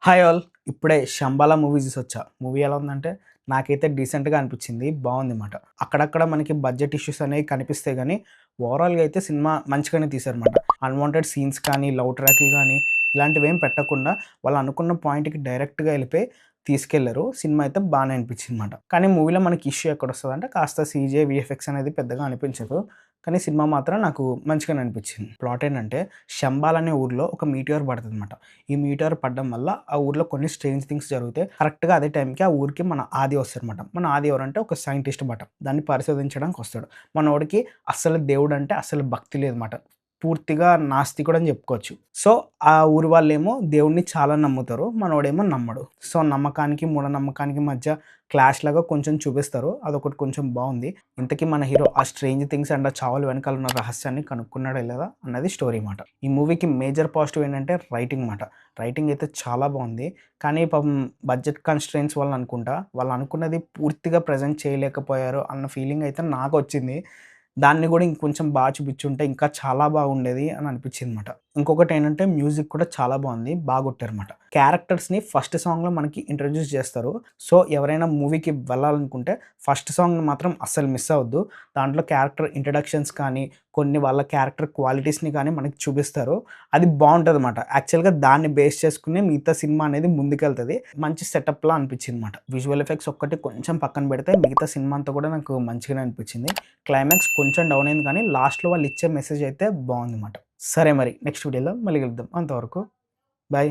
Hi all. ఇప్పుడే 'Shambhala' movie చూసొచ్చా. Movie ఎలా ఉందంటే, నాకైతే డీసెంట్‌గా అనిపిచ్చింది. బావుందిమాట. అక్కడక్కడ మనకి బడ్జెట్ ఇష్యూస్ అనేవి కనిపిస్తాయి గానీ, ఓవరాల్‌గా అయితే సినిమా మంచిగానే తీశారుమాట. అన్‌వాంటెడ్ సీన్స్ కానీ, లవ్ ట్రాక్‌లు గానీ, ఇలాంటివేం పెట్టకుండా, వాళ్ళు అనుకున్న పాయింట్‌కి డైరెక్ట్‌గా ఎళ్ళిపోయి తీసుకెళ్లారు. సినిమా అయితే బానే అనిపిచ్చిందమాట. కానీ మూవీలో మనకి ఇష్యూ ఎక్కడొస్తదంటే, కాస్త సీజే, వీఎఫ్ఎక్స్ అనేది పెద్దగా అనిపించదు. కానీ సినిమా మాత్రం నాకు మంచిగానే అనిపిచ్చింది. ప్లాట్ ఏంటంటే, 'శంబాల్' అనే ఊర్లో ఒక మీటియార్ పడతదనమాట. ఈ మీటియార్ పడడం వల్ల ఆ ఊర్లో కొన్ని స్ట్రేంజ్ థింగ్స్ జరుగుతాయి. కరెక్ట్‌గా అదే టైంకి ఆ ఊరికి మన ఆది వస్తాడనమాట. మన ఆది ఎవరంటే ఒక సైంటిస్ట్ మాట. దాన్ని పరిశోధించడానికి వస్తాడు. మనోడికి అస్సలు దేవుడంటే అస్సలు భక్తి లేదు మాట. పూర్తిగా నాస్తికుడని చెప్పుకోవచ్చు. సో, ఆ ఊరి వాళ్ళేమో దేవుడిని చాలా నమ్ముతారు. మనోడేమో నమ్మడు. సో, నమ్మకానికి, మూఢనమ్మకానికి మధ్య క్లాష్ లాగా కొంచెం చూపిస్తారు. అదొకటి కొంచెం బావుంది. ఇంతకీ మన హీరో ఆ స్ట్రేంజ్ థింగ్స్ అండ్ ఆ చావుల వెనకాల ఉన్న రహస్యాన్ని కనుక్కున్నాడా లేదా అన్నది స్టోరీ మాట. ఈ మూవీకి మేజర్ పాజిటివ్ ఏంటంటే రైటింగ్ మాట. రైటింగ్ అయితే చాలా బావుంది. కానీ పాపం బడ్జెట్ కన్‌స్ట్రెయింట్స్ వల్ల అనుకుంటా, వాళ్ళు అనుకున్నది పూర్తిగా ప్రెజెంట్ చేయలేకపోయారు అన్న ఫీలింగ్ అయితే నాకొచ్చింది. దాన్ని గూడా ఇంకొంచెం చూపిచ్చుంటే ఇంకా చాలా బాగుండేది అని అనిపిచ్చిందమాట. ఇంకొకటేంటంటే మ్యూజిక్ కూడా చాలా బావుంది. కొట్టారుమాట. క్యారెక్టర్స్‌ని ఫస్ట్ సాంగ్‌లో మనకి ఇంట్రొడ్యూస్ చేస్తారు. సో, ఎవరైనా మూవీకి వెళ్ళాలనుకుంటే ఫస్ట్ సాంగ్‌ని మాత్రం అస్సలు మిస్ అవ్వద్దు. దాంట్లో క్యారెక్టర్ ఇంట్రడక్షన్స్ కానీ, కొన్ని వాళ్ళ క్యారెక్టర్ క్వాలిటీస్‌ని కానీ మనకి చూపిస్తారు. అది బావుంటదమాట. యాక్చువల్‌గా దాన్ని బేస్ చేసుకుని మిగతా సినిమా అనేది ముందుకెళ్తది. మంచి సెటప్‌లా అనిపిచ్చిందమాట. విజువల్ ఎఫెక్ట్స్ ఒక్కటి కొంచెం పక్కన పెడితే మిగతా సినిమా అంతా కూడా నాకు మంచిగానే అనిపిచ్చింది. క్లైమాక్స్ కొంచెం డౌన్ అయింది కానీ లాస్ట్‌లో వాళ్ళు ఇచ్చే మెసేజ్ అయితే బావుందన్నమాట. సరే మరి నెక్స్ట్ వీడియోలో మళ్ళీ కలుద్దాం. అంతవరకు బాయ్.